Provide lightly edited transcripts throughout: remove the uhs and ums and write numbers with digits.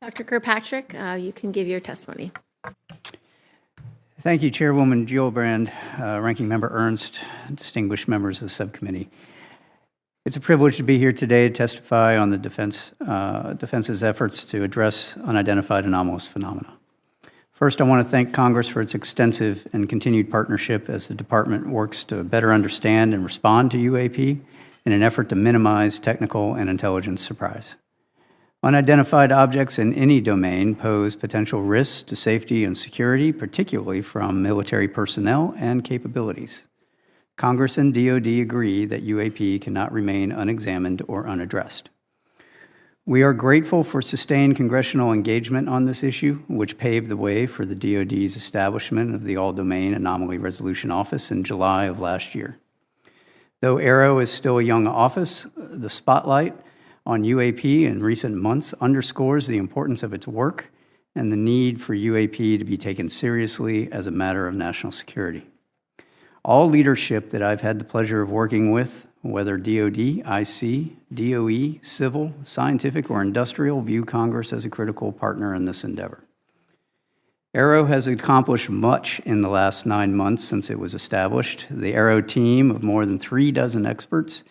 Dr. Kirkpatrick, you can give your testimony. Thank you, Chairwoman Gillibrand, Ranking Member Ernst, distinguished members of the subcommittee. It's a privilege to be here today to testify on the defense's efforts to address unidentified anomalous phenomena. First, I want to thank Congress for its extensive and continued partnership as the Department works to better understand and respond to UAP in an effort to minimize technical and intelligence surprise. Unidentified objects in any domain pose potential risks to safety and security, particularly from military personnel and capabilities. Congress and DoD agree that UAP cannot remain unexamined or unaddressed. We are grateful for sustained congressional engagement on this issue, which paved the way for the DoD's establishment of the All-domain Anomaly Resolution Office in July of last year. Though AARO is still a young office, the spotlight on UAP in recent months underscores the importance of its work and the need for UAP to be taken seriously as a matter of national security. All leadership that I've had the pleasure of working with, whether DoD, IC, DOE, civil, scientific, or industrial, view Congress as a critical partner in this endeavor. AARO has accomplished much in the last 9 months since it was established. The AARO team of more than 36 experts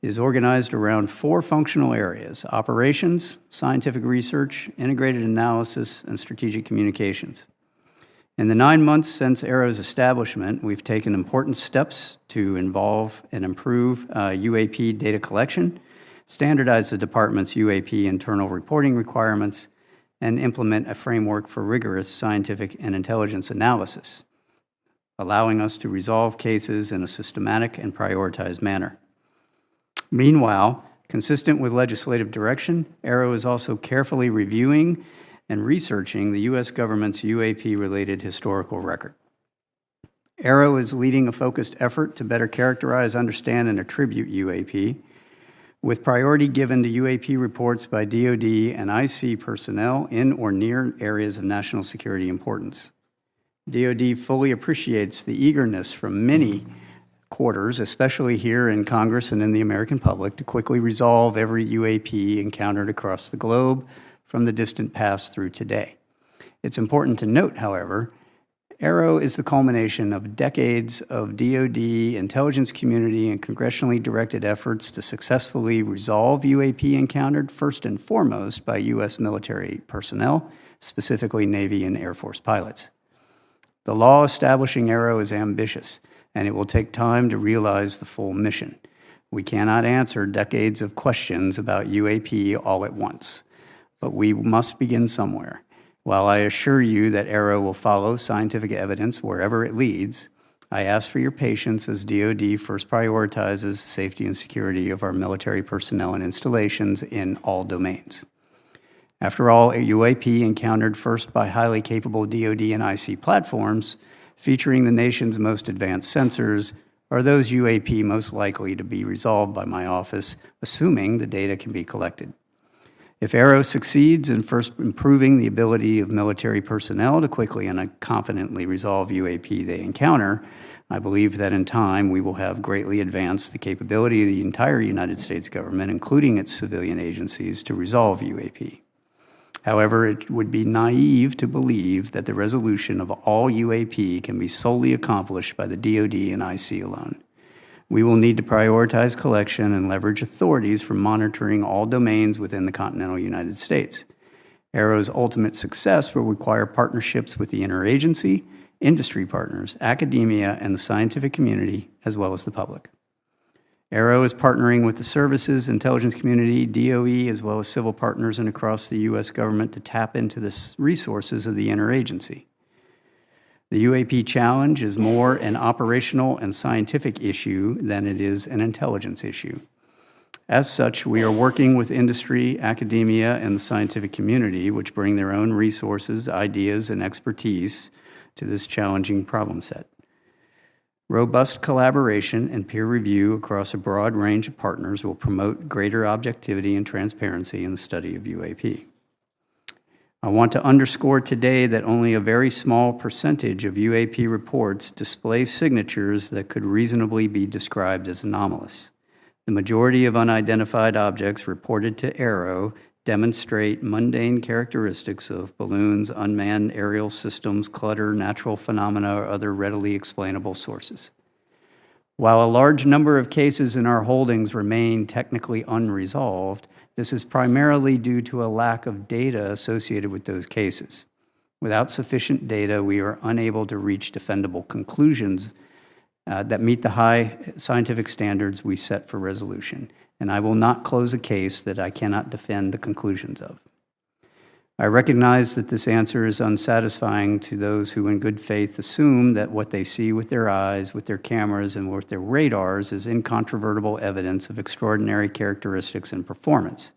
is organized around 4 functional areas: operations, scientific research, integrated analysis, and strategic communications. In the 9 months since AARO's establishment, we've taken important steps to involve and improve UAP data collection, standardize the department's UAP internal reporting requirements, and implement a framework for rigorous scientific and intelligence analysis, allowing us to resolve cases in a systematic and prioritized manner. Meanwhile, consistent with legislative direction, AARO is also carefully reviewing and researching the U.S. government's UAP-related historical record. AARO is leading a focused effort to better characterize, understand, and attribute UAP, with priority given to UAP reports by DoD and IC personnel in or near areas of national security importance. DoD fully appreciates the eagerness from many quarters, especially here in Congress and in the American public, to quickly resolve every UAP encountered across the globe, from the distant past through today. It's important to note, however, AARO is the culmination of decades of DoD, intelligence community, and congressionally directed efforts to successfully resolve UAP encountered first and foremost by U.S. military personnel, specifically Navy and Air Force pilots. The law establishing AARO is ambitious, and it will take time to realize the full mission. We cannot answer decades of questions about UAP all at once, but we must begin somewhere. While I assure you that AARO will follow scientific evidence wherever it leads, I ask for your patience as DoD first prioritizes the safety and security of our military personnel and installations in all domains. After all, a UAP encountered first by highly capable DoD and IC platforms, featuring the nation's most advanced sensors, are those UAP most likely to be resolved by my office, assuming the data can be collected. If AARO succeeds in first improving the ability of military personnel to quickly and confidently resolve UAP they encounter, I believe that in time we will have greatly advanced the capability of the entire United States government, including its civilian agencies, to resolve UAP. However, it would be naive to believe that the resolution of all UAP can be solely accomplished by the DoD and IC alone. We will need to prioritize collection and leverage authorities for monitoring all domains within the continental United States. AARO's ultimate success will require partnerships with the interagency, industry partners, academia, and the scientific community, as well as the public. AARO is partnering with the services, intelligence community, DOE, as well as civil partners and across the U.S. government to tap into the resources of the interagency. The UAP challenge is more an operational and scientific issue than it is an intelligence issue. As such, we are working with industry, academia, and the scientific community, which bring their own resources, ideas, and expertise to this challenging problem set. Robust collaboration and peer review across a broad range of partners will promote greater objectivity and transparency in the study of UAP. I want to underscore today that only a very small percentage of UAP reports display signatures that could reasonably be described as anomalous. The majority of unidentified objects reported to AARO demonstrate mundane characteristics of balloons, unmanned aerial systems, clutter, natural phenomena, or other readily explainable sources. While a large number of cases in our holdings remain technically unresolved, this is primarily due to a lack of data associated with those cases. Without sufficient data, we are unable to reach defendable conclusions that meet the high scientific standards we set for resolution, and I will not close a case that I cannot defend the conclusions of. I recognize that this answer is unsatisfying to those who in good faith assume that what they see with their eyes, with their cameras, and with their radars is incontrovertible evidence of extraordinary characteristics and performance.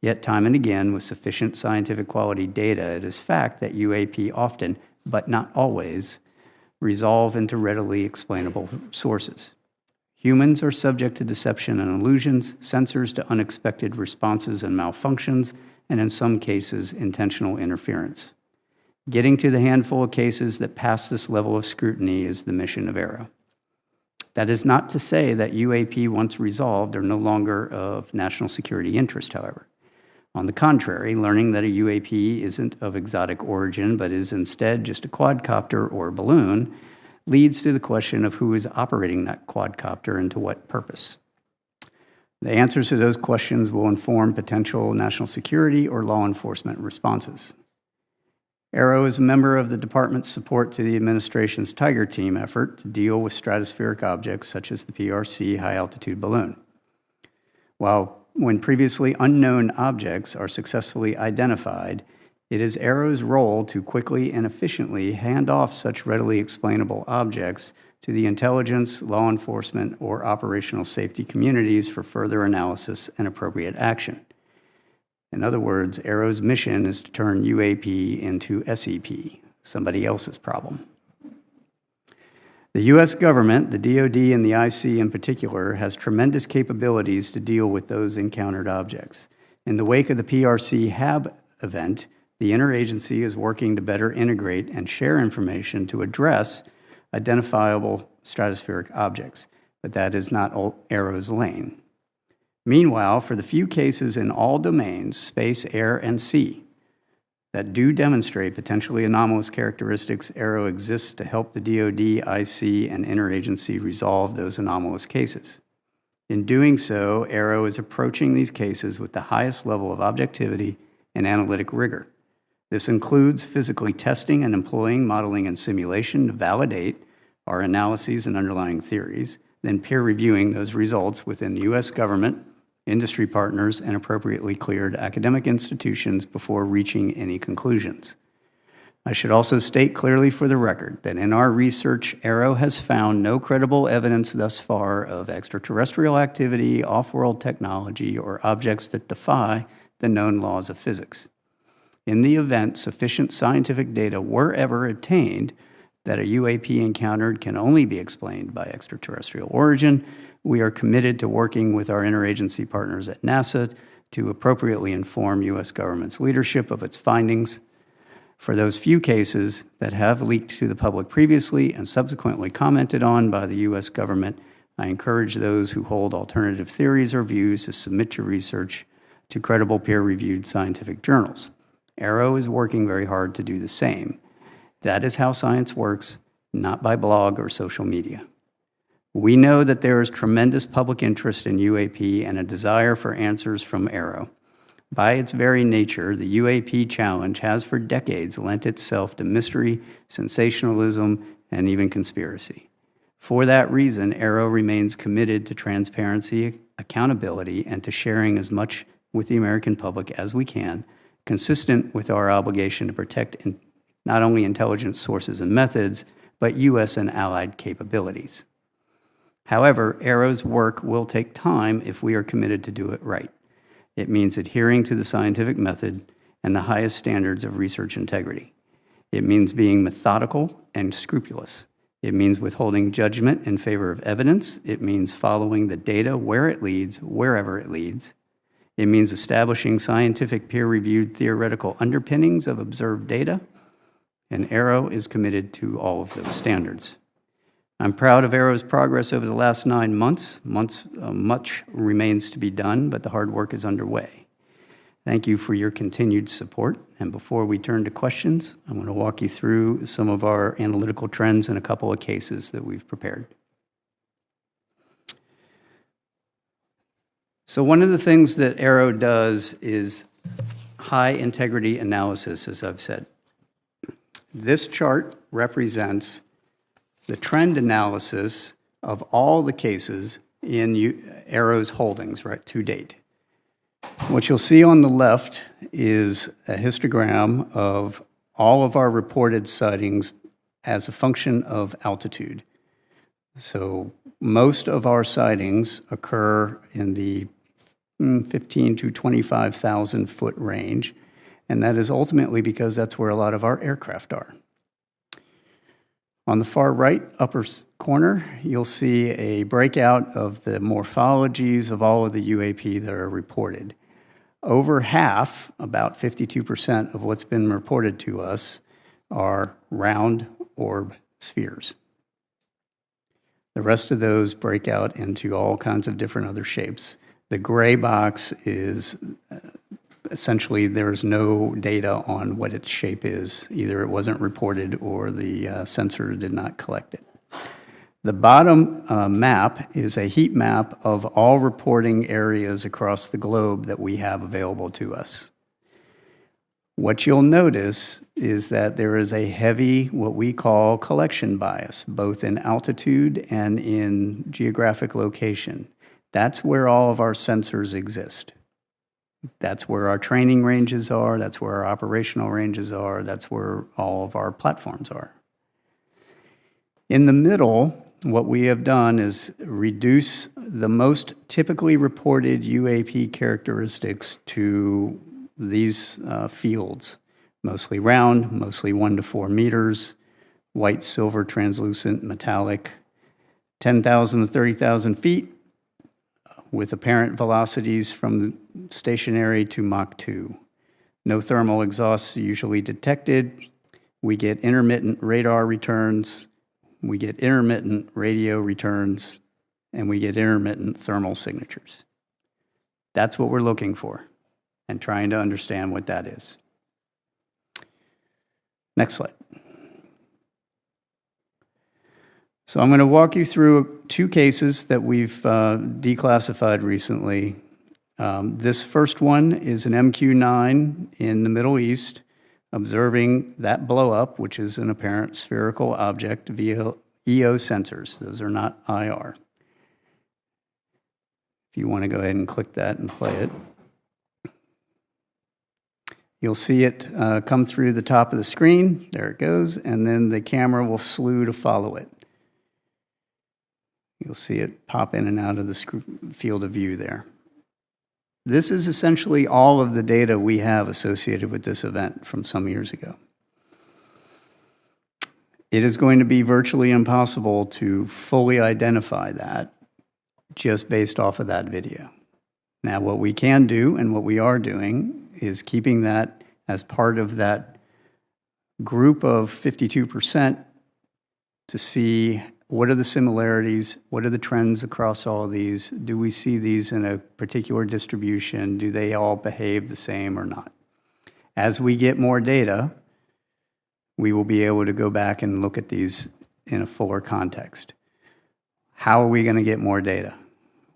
Yet time and again, with sufficient scientific quality data, it is fact that UAP often, but not always, resolve into readily explainable sources. Humans are subject to deception and illusions, sensors to unexpected responses and malfunctions, and in some cases, intentional interference. Getting to the handful of cases that pass this level of scrutiny is the mission of AARO. That is not to say that UAP, once resolved, are no longer of national security interest, however. On the contrary, learning that a UAP isn't of exotic origin, but is instead just a quadcopter or balloon, leads to the question of who is operating that quadcopter and to what purpose. The answers to those questions will inform potential national security or law enforcement responses. AARO is a member of the department's support to the administration's Tiger Team effort to deal with stratospheric objects such as the PRC high-altitude balloon. When previously unknown objects are successfully identified, it is AARO's role to quickly and efficiently hand off such readily explainable objects to the intelligence, law enforcement, or operational safety communities for further analysis and appropriate action. In other words, AARO's mission is to turn UAP into SEP, somebody else's problem. The U.S. government, the DoD and the IC in particular, has tremendous capabilities to deal with those encountered objects. In the wake of the PRC HAB event, the interagency is working to better integrate and share information to address identifiable stratospheric objects, but that is not AARO's lane. Meanwhile, for the few cases in all domains, space, air, and sea, that do demonstrate potentially anomalous characteristics, AARO exists to help the DoD, IC, and interagency resolve those anomalous cases. In doing so, AARO is approaching these cases with the highest level of objectivity and analytic rigor. This includes physically testing and employing modeling and simulation to validate our analyses and underlying theories, then peer reviewing those results within the U.S. government, industry partners, and appropriately cleared academic institutions before reaching any conclusions. I should also state clearly for the record that in our research, AARO has found no credible evidence thus far of extraterrestrial activity, off-world technology, or objects that defy the known laws of physics. In the event sufficient scientific data were ever obtained that a UAP encountered can only be explained by extraterrestrial origin, we are committed to working with our interagency partners at NASA to appropriately inform U.S. government's leadership of its findings. For those few cases that have leaked to the public previously and subsequently commented on by the U.S. government, I encourage those who hold alternative theories or views to submit your research to credible peer-reviewed scientific journals. AARO is working very hard to do the same. That is how science works, not by blog or social media. We know that there is tremendous public interest in UAP and a desire for answers from AARO. By its very nature, the UAP challenge has for decades lent itself to mystery, sensationalism, and even conspiracy. For that reason, AARO remains committed to transparency, accountability, and to sharing as much with the American public as we can, consistent with our obligation to protect not only intelligence sources and methods, but U.S. and allied capabilities. However, AARO's work will take time if we are committed to do it right. It means adhering to the scientific method and the highest standards of research integrity. It means being methodical and scrupulous. It means withholding judgment in favor of evidence. It means following the data where it leads, wherever it leads. It means establishing scientific peer-reviewed theoretical underpinnings of observed data, and AARO is committed to all of those standards. I'm proud of AARO's progress over the last 9 months. Much remains to be done, but the hard work is underway. Thank you for your continued support. And before we turn to questions, I'm going to walk you through some of our analytical trends in a couple of cases that we've prepared. So one of the things that Arrow does is high integrity analysis, as I've said. This chart represents the trend analysis of all the cases in Arrow's holdings, right, to date. What you'll see on the left is a histogram of all of our reported sightings as a function of altitude. So most of our sightings occur in the 15 to 25,000 foot range, and that is ultimately because that's where a lot of our aircraft are. On the far right upper corner, you'll see a breakout of the morphologies of all of the UAP that are reported. Over half, about 52% of what's been reported to us, are round orb spheres. The rest of those break out into all kinds of different other shapes. The gray box is essentially there's no data on what its shape is. Either it wasn't reported or the sensor did not collect it. The bottom map is a heat map of all reporting areas across the globe that we have available to us. What you'll notice is that there is a heavy, what we call collection bias, both in altitude and in geographic location. That's where all of our sensors exist. That's where our training ranges are, that's where our operational ranges are, that's where all of our platforms are. In the middle, what we have done is reduce the most typically reported UAP characteristics to these fields, mostly round, mostly 1 to 4 meters, white, silver, translucent, metallic, 10,000 to 30,000 feet, with apparent velocities from stationary to Mach 2. No thermal exhausts usually detected. We get intermittent radar returns, we get intermittent radio returns, and we get intermittent thermal signatures. That's what we're looking for and trying to understand what that is. Next slide. So I'm going to walk you through 2 cases that we've declassified recently. This first one is an MQ-9 in the Middle East, observing that blow up, which is an apparent spherical object via EO sensors. Those are not IR. If you want to go ahead and click that and play it, you'll see it come through the top of the screen. There it goes, and then the camera will slew to follow it. You'll see it pop in and out of the field of view there. This is essentially all of the data we have associated with this event from some years ago. It is going to be virtually impossible to fully identify that just based off of that video. Now, what we can do and what we are doing is keeping that as part of that group of 52% to see what are the similarities, what are the trends across all of these, do we see these in a particular distribution, do they all behave the same or not? As we get more data, we will be able to go back and look at these in a fuller context. How are we going to get more data?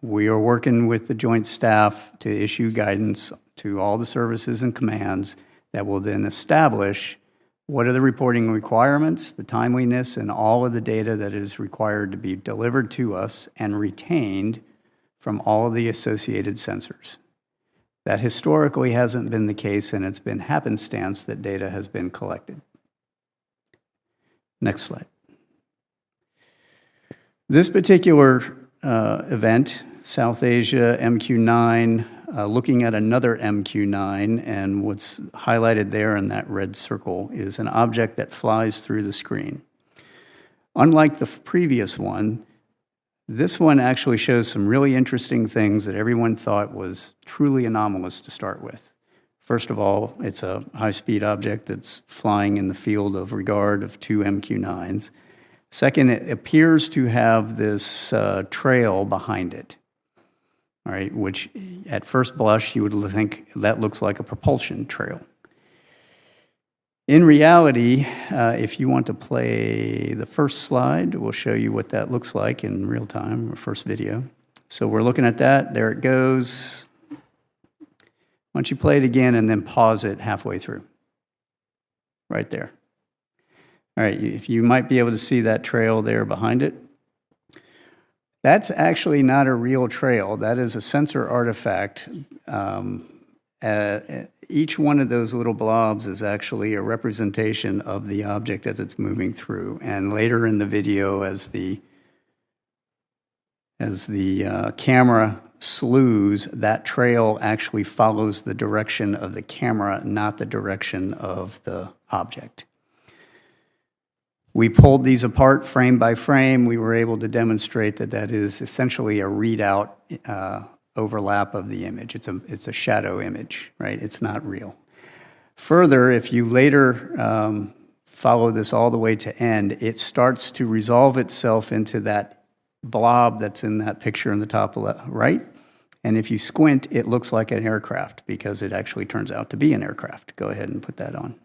We are working with the Joint Staff to issue guidance to all the services and commands that will then establish what are the reporting requirements, the timeliness, and all of the data that is required to be delivered to us and retained from all of the associated sensors. That historically hasn't been the case, and it's been happenstance that data has been collected. Next slide. This particular event, South Asia MQ-9, looking at another MQ-9, and what's highlighted there in that red circle is an object that flies through the screen. Unlike the previous one, this one actually shows some really interesting things that everyone thought was truly anomalous to start with. First of all, it's a high-speed object that's flying in the field of regard of 2 MQ-9s. Second, it appears to have this trail behind it. all right, which at first blush you would think that looks like a propulsion trail. In reality, if you want to play the first slide, we'll show you what that looks like in real time, or first video. So we're looking at that. There it goes. Why don't you play it again and then pause it halfway through? Right there. All right, if you might be able to see that trail there behind it. That's actually not a real trail. That is a sensor artifact. Each one of those little blobs is actually a representation of the object as it's moving through. And later in the video, as the camera slews, that trail actually follows the direction of the camera, not the direction of the object. We pulled these apart frame by frame. We were able to demonstrate that that is essentially a readout overlap of the image. It's a shadow image, right? It's not real. Further, if you later follow this all the way to end, it starts to resolve itself into that blob that's in that picture in the top left, right? And if you squint, it looks like an aircraft because it actually turns out to be an aircraft. Go ahead and put that on.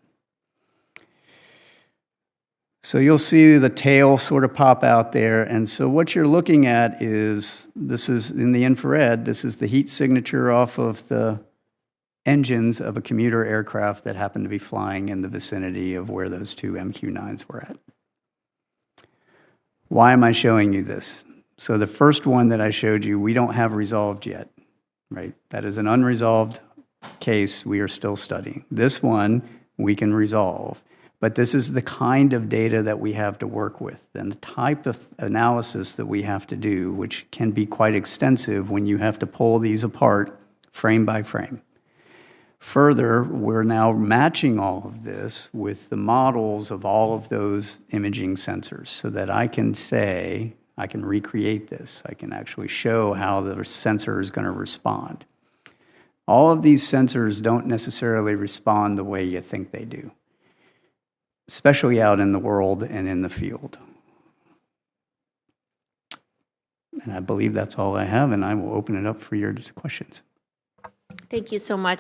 So you'll see the tail sort of pop out there. And so what you're looking at is, this is in the infrared, this is the heat signature off of the engines of a commuter aircraft that happened to be flying in the vicinity of where those two MQ-9s were at. Why am I showing you this? So the first one that I showed you, we don't have resolved yet, right? That is an unresolved case we are still studying. This one we can resolve. But this is the kind of data that we have to work with and the type of analysis that we have to do, which can be quite extensive when you have to pull these apart frame by frame. Further, we're now matching all of this with the models of all of those imaging sensors so that I can say, I can recreate this. I can actually show how the sensor is going to respond. All of these sensors don't necessarily respond the way you think they do, especially out in the world and in the field. And I believe that's all I have, and I will open it up for your questions. Thank you so much.